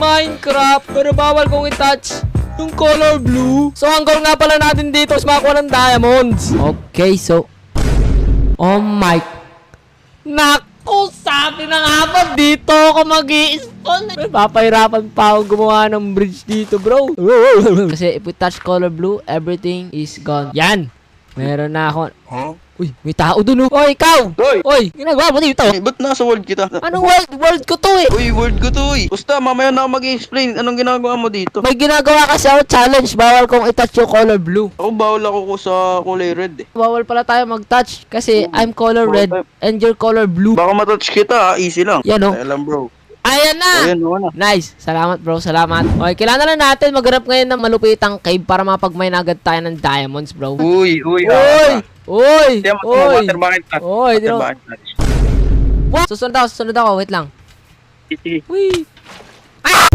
Minecraft, pero bawal kong i-touch yung color blue. So, ang goal nga pala natin dito is makakuha ng diamonds. Okay, so... Oh my... Naku, sabi na nga ba, dito ako mag-i-spawn. Papahirapan pa ako gumawa ng bridge dito, bro. Kasi if we touch color blue, everything is gone. Yan! Meron na ako. Huh? Uy, may tao dun, oh. Oy, ikaw! Hoy! Oy, ginagawa mo dito? Ba't nasa world kita? Anong world? World ko to, eh. Uy, world ko to eh. Basta, mamaya na ako mag-explain. Anong ginagawa mo dito? May ginagawa kasi ako challenge. Bawal kong i-touch yung color blue. Ako, bawal ako ko sa kulay red eh. Bawal pala tayo mag-touch kasi I'm color red and you're color blue. Baka matouch kita, easy lang. Yan, oh. Alam bro. Ayan na! Ayan, na. Nice. Salamat, bro. Salamat. Okay, kailangan na natin maghanap ngayon ng malupitang cave para mapag-mine agad tayo ng diamonds, bro. Uy! Uy! Uy! Water bucket na. Uy! Water bucket na. What? Susunod ako. Wait lang. Sige. Uy! Ah!